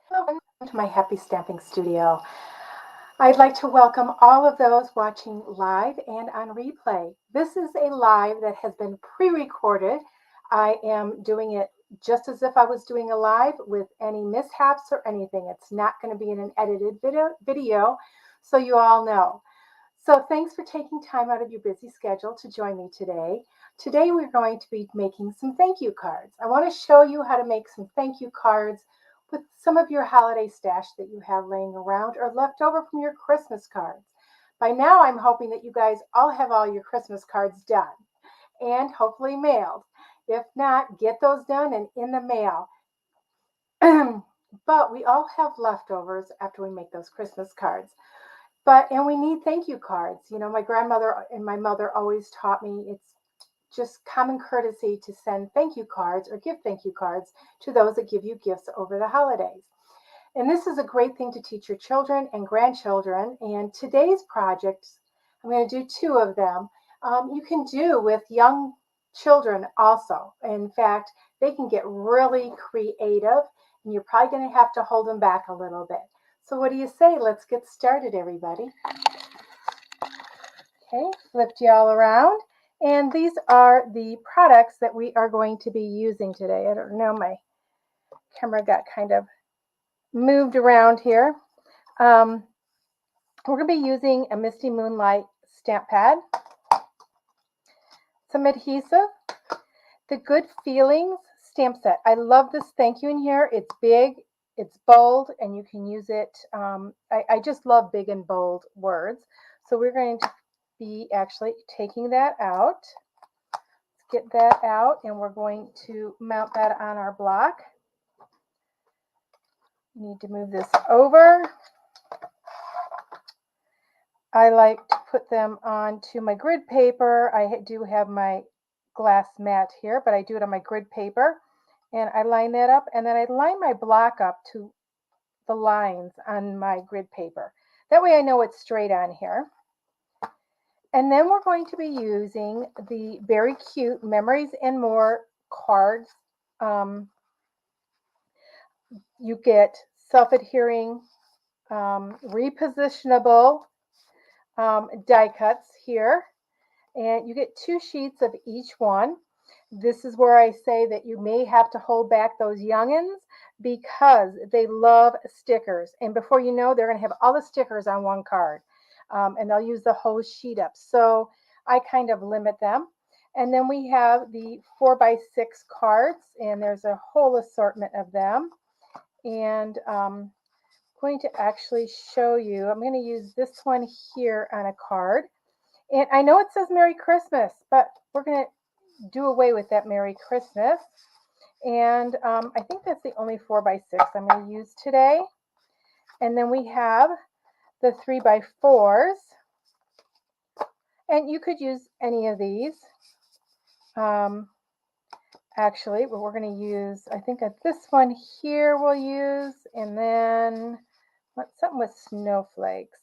Welcome to my Happy Stamping Studio. I'd like to welcome all of those watching live and on replay. This is a live that has been pre-recorded. I am doing it just as if I was doing a live with any mishaps or anything. It's not going to be in an edited video, so you all know. So thanks for taking time out of your busy schedule to join me today. Today we're going to be making some thank you cards. I want to show you how to make some thank you cards with some of your holiday stash that you have laying around or left over from your Christmas cards. By now I'm hoping that you guys all have all your Christmas cards done and hopefully mailed. If not, get those done and in the mail. But we all have leftovers after we make those Christmas cards. And we need thank you cards. You know, my grandmother and my mother always taught me it's just common courtesy to send thank you cards or give thank you cards to those that give you gifts over the holidays. And this is a great thing to teach your children and grandchildren. And today's projects, I'm going to do two of them. You can do with young children also. In fact, they can get really creative, and you're probably going to have to hold them back a little bit. So, what do you say? Let's get started, everybody. Okay, flipped you all around. And these are the products that we are going to be using today. I don't know, my camera got kind of moved around here. We're going to be using a Misty Moonlight stamp pad, some adhesive, the Good Feelings stamp set. I love this thank you in here. It's big, it's bold, and you can use it. I just love big and bold words. So we're going to be actually taking that out. Let's get that out, and we're going to mount that on our block. Need to move this over. I like to put them onto my grid paper. I do have my glass mat here, but I do it on my grid paper. And I line that up, and then I line my block up to the lines on my grid paper. That way I know it's straight on here. And then we're going to be using the Beary Cute Memories and More cards. You get self-adhering, repositionable die cuts here, and you get 2 sheets of each one. This is where I say that you may have to hold back those youngins because they love stickers, and before you know, they're going to have all the stickers on one card, and they'll use the whole sheet up. So I kind of limit them. And then we have the 4x6 cards, and there's a whole assortment of them. And going to actually show you. I'm going to use this one here on a card. And I know it says Merry Christmas, but we're going to do away with that Merry Christmas. And I think that's the only 4x6 I'm going to use today. And then we have the 3x4s. And you could use any of these. Actually, but we're going to use, I think this one here we'll use, and then something with snowflakes.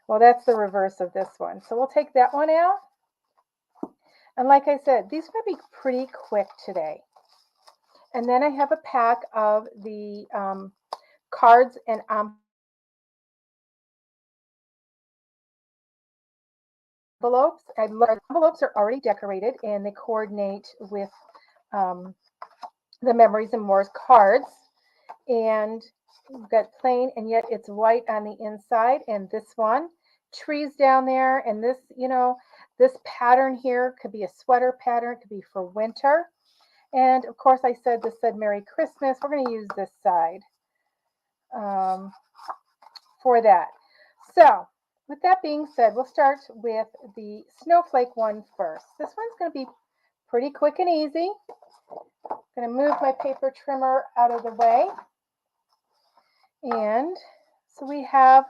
Well, that's the reverse of this one. So we'll take that one out. And like I said, these are going to be pretty quick today. And then I have a pack of the cards and envelopes. Envelopes are already decorated, and they coordinate with the Memories and More's cards. And we've got plain, and yet it's white on the inside. And this one, trees down there, and this, you know, this pattern here could be a sweater pattern, it could be for winter. And of course, I said this said Merry Christmas. We're going to use this side for that. So with that being said, we'll start with the snowflake one first. This one's going to be pretty quick and easy. I'm going to move my paper trimmer out of the way. And so we have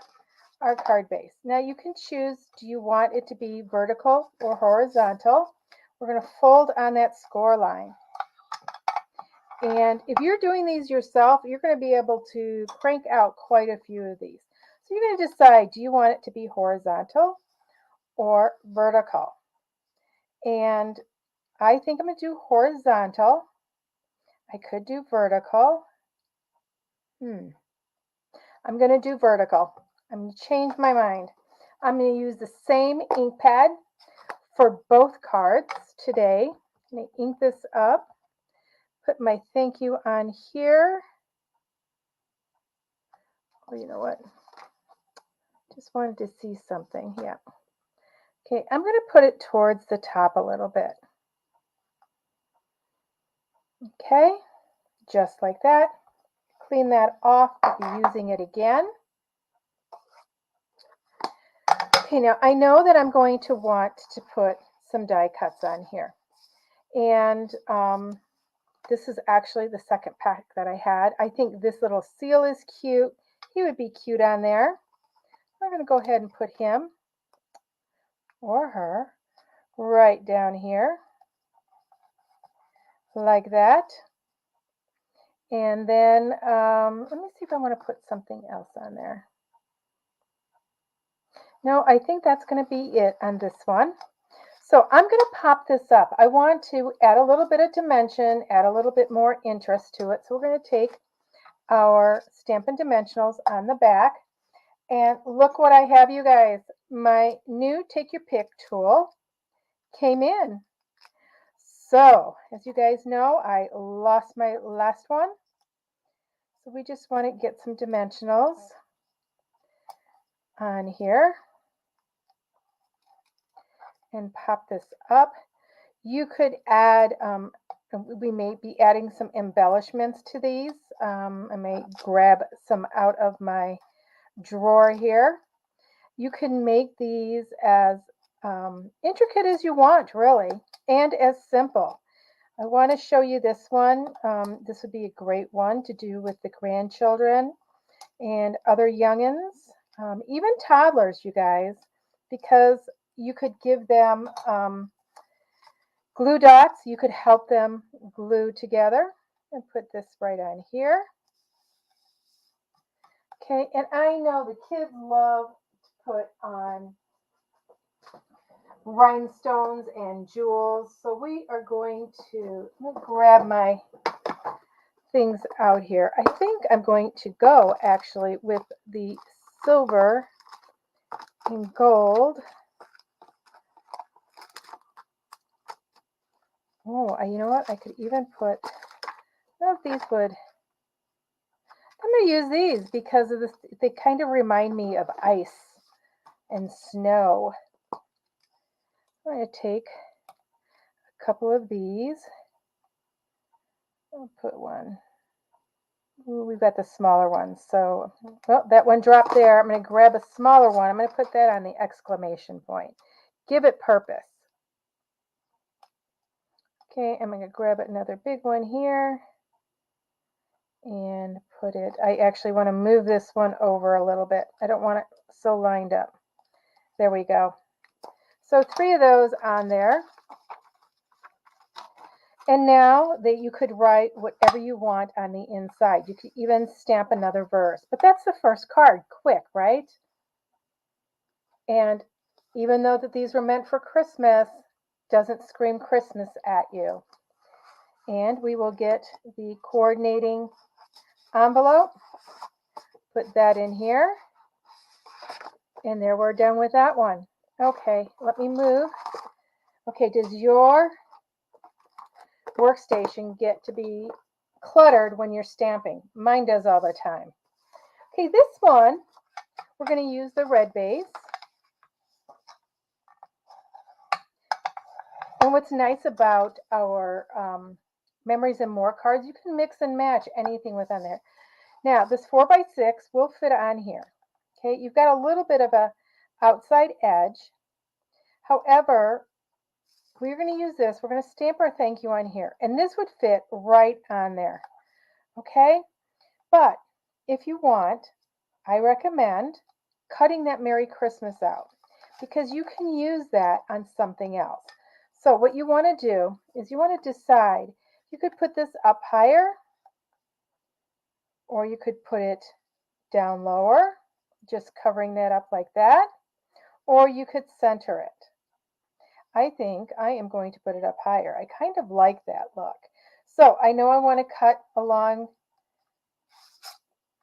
our card base. Now you can choose, do you want it to be vertical or horizontal? We're going to fold on that score line. And if you're doing these yourself, you're going to be able to crank out quite a few of these. So you're going to decide, do you want it to be horizontal or vertical? And I think I'm going to do horizontal. I could do vertical. I'm going to do vertical. I'm going to change my mind. I'm going to use the same ink pad for both cards today. I'm going to ink this up, put my thank you on here. Oh, you know what? Just wanted to see something. Yeah. Okay, I'm going to put it towards the top a little bit. Okay, just like that. Clean that off. I'll be using it again. Okay, now I know that I'm going to want to put some die cuts on here. And this is actually the second pack that I had. I think this little seal is cute. He would be cute on there. I'm going to go ahead and put him or her right down here like that. And then let me see if I want to put something else on there. No, I think that's going to be it on this one. So I'm going to pop this up. I want to add a little bit of dimension, add a little bit more interest to it. So we're going to take our Stampin' Dimensionals on the back. And look what I have, you guys. My new Take Your Pick tool came in. So, as you guys know, I lost my last one. So we just want to get some dimensionals on here and pop this up. You could add, we may be adding some embellishments to these. I may grab some out of my drawer here. You can make these as intricate as you want, really, and as simple. I want to show you this one. This would be a great one to do with the grandchildren and other youngins, even toddlers, you guys, because you could give them glue dots. You could help them glue together and put this right on here. Okay, and I know the kids love to put on rhinestones and jewels. So we are going to grab my things out here. I think I'm going to go actually with the silver and gold. Oh, you know what? I could even put, I don't know if these would, I'm going to use these because of this. They kind of remind me of ice and snow. I'm going to take a couple of these. I'll put one. Ooh, we've got the smaller ones. So, well, that one dropped there. I'm going to grab a smaller one. I'm going to put that on the exclamation point. Give it purpose. Okay, I'm going to grab another big one here and put it, I actually want to move this one over a little bit. I don't want it so lined up. There we go. So 3 of those on there. And now that you could write whatever you want on the inside. You could even stamp another verse. But that's the first card. Quick, right? And even though that these were meant for Christmas, doesn't scream Christmas at you. And we will get the coordinating envelope. Put that in here. And there, we're done with that one. Okay, let me move. Okay, does your workstation get to be cluttered when you're stamping? Mine does all the time. Okay, this one, we're going to use the red base. And what's nice about our Memories and More cards, you can mix and match anything within there. Now, this 4x6 will fit on here. Okay, you've got a little bit of a outside edge. However, we're going to use this. We're going to stamp our thank you on here. And this would fit right on there. Okay? But if you want, I recommend cutting that Merry Christmas out because you can use that on something else. So what you want to do is you want to decide, you could put this up higher or you could put it down lower, just covering that up like that, or you could center it. I think I am going to put it up higher. I kind of like that look. So I know I want to cut along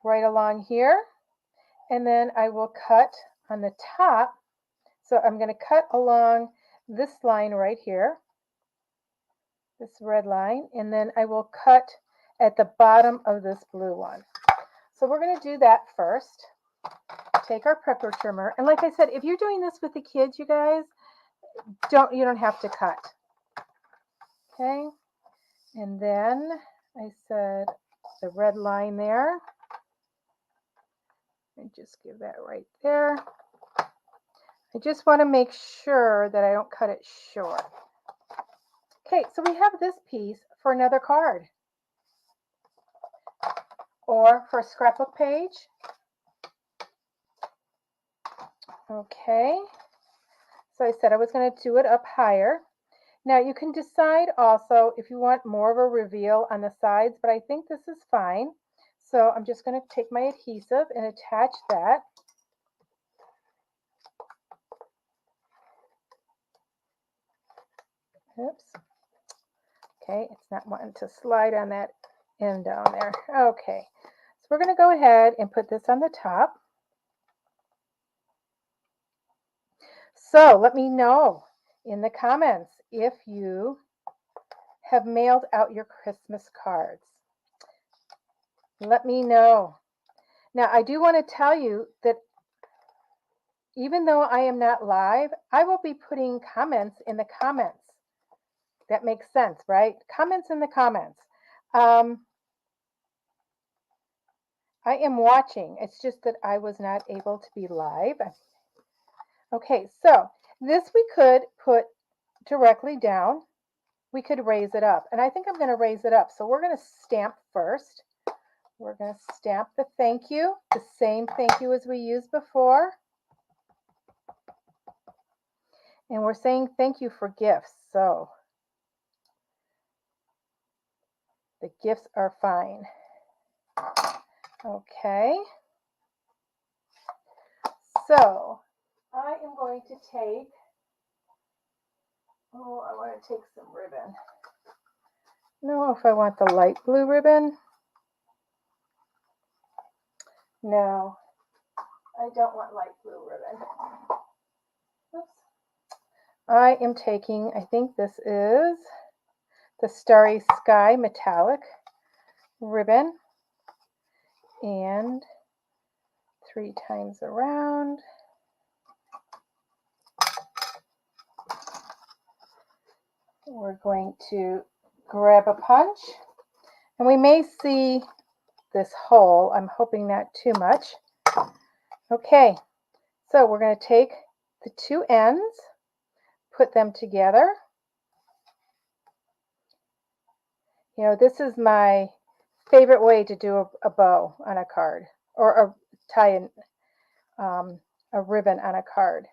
right along here, and then I will cut on the top. So I'm going to cut along this line right here, this red line, and then I will cut at the bottom of this blue one. So we're going to do that first. Take our prepper trimmer, and like I said, if you're doing this with the kids, you guys, you don't have to cut. Okay, and then I said the red line there, and just give that right there. I just want to make sure that I don't cut it short. Okay, so we have this piece for another card or for a scrapbook page. Okay, so I said I was going to do it up higher. Now you can decide also if you want more of a reveal on the sides, but I think this is fine. So I'm just going to take my adhesive and attach that. Oops. Okay, it's not wanting to slide on that end down there. Okay, so we're going to go ahead and put this on the top. So let me know in the comments if you have mailed out your Christmas cards. Let me know. Now, I do want to tell you that even though I am not live, I will be putting comments in the comments. That makes sense, right? Comments in the comments. I am watching. It's just that I was not able to be live. Okay, so this we could put directly down. We could raise it up. And I think I'm going to raise it up. So we're going to stamp first. We're going to stamp the thank you, the same thank you as we used before. And we're saying thank you for gifts. So the gifts are fine. Okay. So I am going to take, I want to take some ribbon. I don't know if I want the light blue ribbon. No, I don't want light blue ribbon. Oops. I am taking, I think this is the Starry Sky metallic ribbon, and 3 times around. We're going to grab a punch, and we may see this hole. I'm hoping not too much. Okay, so we're going to take the 2 ends, put them together. You know, this is my favorite way to do a bow on a card, or tie a ribbon on a card.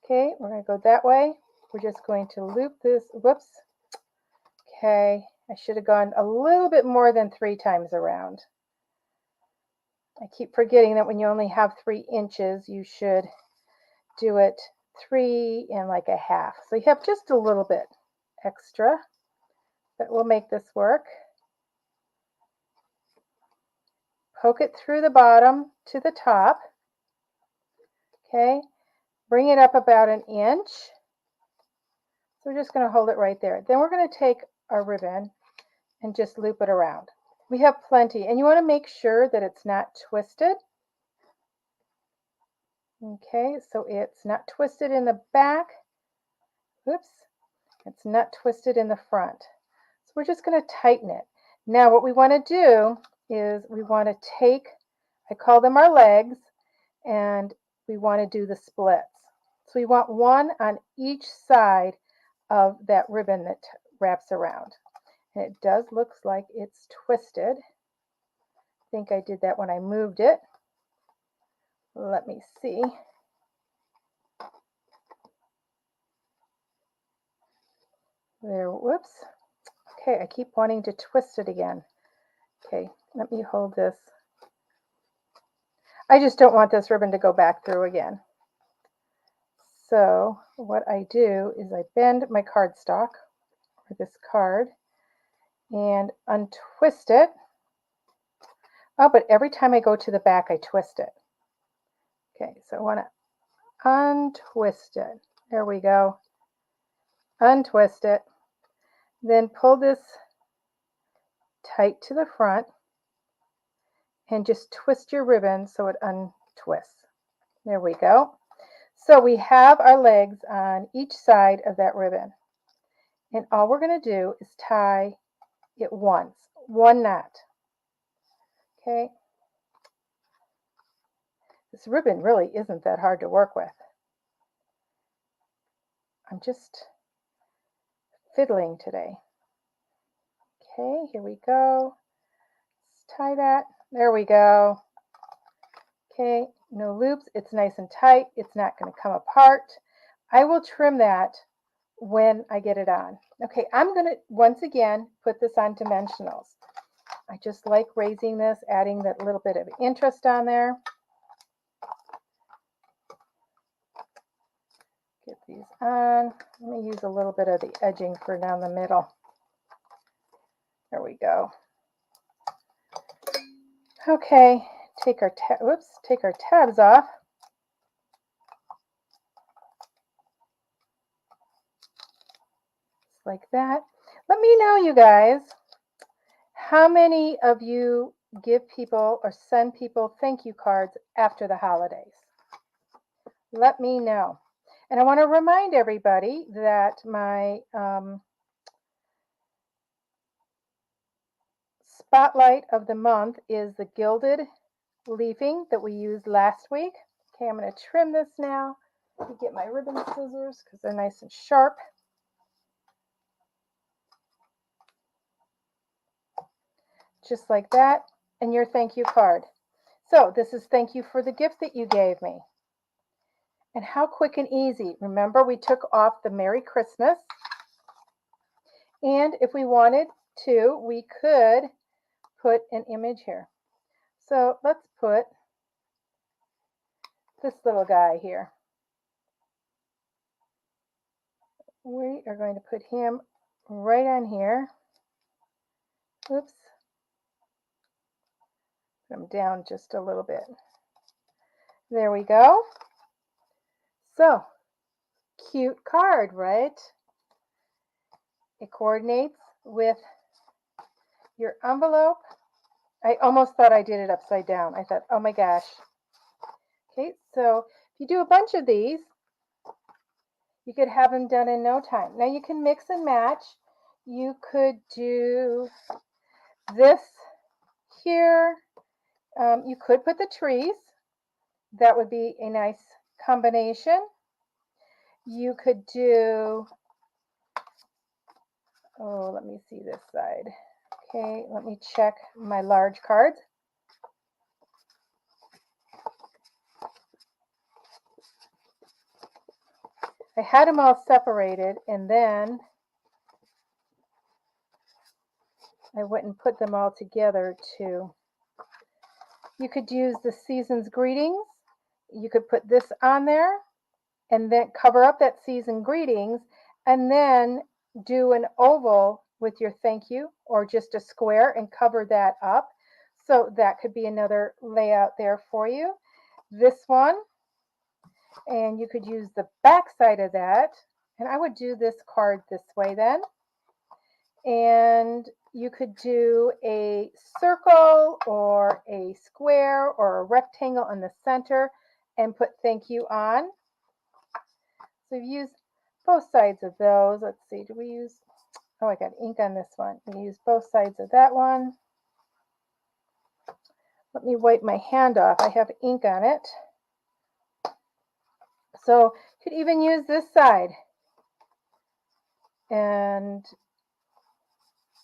Okay, we're going to go that way. We're just going to loop this. Whoops. Okay, I should have gone a little bit more than 3 times around. I keep forgetting that when you only have 3 inches, you should do it 3 and like a half. So you have just a little bit extra, but we'll make this work. Poke it through the bottom to the top. Okay, bring it up about 1 inch. So we're just going to hold it right there. Then we're going to take our ribbon and just loop it around. We have plenty, and you want to make sure that it's not twisted. Okay, so it's not twisted in the back. Oops, it's not twisted in the front. So we're just going to tighten it. Now what we want to do is we want to take, I call them our legs, and we want to do the splits. So we want one on each side of that ribbon that wraps around. And it does look like it's twisted. I think I did that when I moved it. Let me see. There, whoops. Okay, I keep wanting to twist it again. Okay, let me hold this. I just don't want this ribbon to go back through again. So what I do is I bend my cardstock, or this card, and untwist it. Oh, but every time I go to the back, I twist it. Okay, so I want to untwist it. There we go. Untwist it. Then pull this tight to the front and just twist your ribbon so it untwists. There we go. So we have our legs on each side of that ribbon. And all we're going to do is tie it once, one knot. Okay. This ribbon really isn't that hard to work with. I'm just fiddling today. Okay, here we go. Let's tie that. There we go. Okay, no loops. It's nice and tight. It's not going to come apart. I will trim that when I get it on. Okay, I'm going to once again put this on dimensionals. I just like raising this, adding that little bit of interest on there. Get these on. Let me use a little bit of the edging for down the middle. There we go. Okay, take our tabs off. Just like that. Let me know, you guys, how many of you give people or send people thank you cards after the holidays? Let me know. And I want to remind everybody that my spotlight of the month is the gilded leafing that we used last week. Okay, I'm going to trim this now. Let me get my ribbon scissors because they're nice and sharp. Just like that, and your thank you card. So this is thank you for the gift that you gave me. And how quick and easy. Remember, we took off the Merry Christmas. And if we wanted to, we could put an image here. So let's put this little guy here. We are going to put him right on here. Oops. Put him down just a little bit. There we go. So, cute card, right? It coordinates with your envelope. I almost thought I did it upside down. I thought, oh my gosh. Okay, so if you do a bunch of these, you could have them done in no time. Now you can mix and match. You could do this here. You could put the trees. That would be a nice combination. You could do, oh, let me see this side. Okay, let me check my large cards. I had them all separated and then I went and put them all together too. You could use the season's greetings. You could put this on there and then cover up that season greetings and then do an oval with your thank you or just a square and cover that up. So that could be another layout there for you. This one, and you could use the back side of that. And I would do this card this way then. And you could do a circle or a square or a rectangle in the center and put thank you on. So you've used both sides of those. Let's see, do we use, oh, I got ink on this one. We use both sides of that one. Let me wipe my hand off. I have ink on it. So you could even use this side. And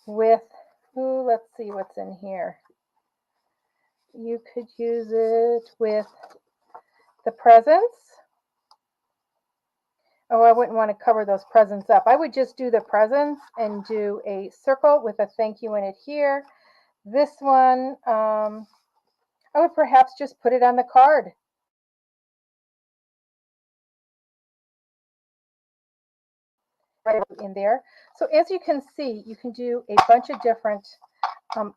with, ooh, let's see what's in here. You could use it with the presents. Oh, I wouldn't want to cover those presents up. I would just do the presents and do a circle with a thank you in it here. This one, I would perhaps just put it on the card. Right in there. So as you can see, you can do a bunch of different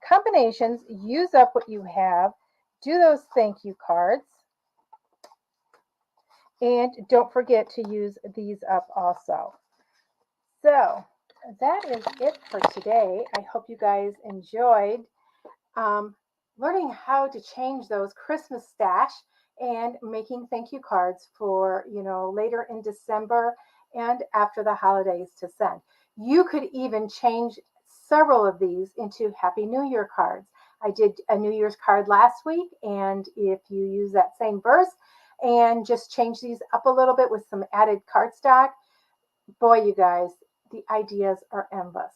combinations. Use up what you have. Do those thank you cards. And don't forget to use these up also. So that is it for today. I hope you guys enjoyed um, learning how to change those Christmas stash and making thank you cards for, later in December and after the holidays to send. You could even change several of these into Happy New Year cards. I did a New Year's card last week, and if you use that same verse and just change these up a little bit with some added cardstock, boy, you guys, the ideas are endless.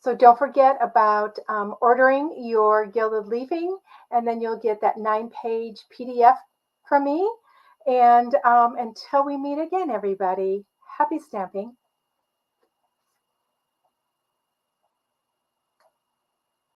So don't forget about ordering your gilded leafing, and then you'll get that 9-page PDF from me. And until we meet again, everybody, happy stamping.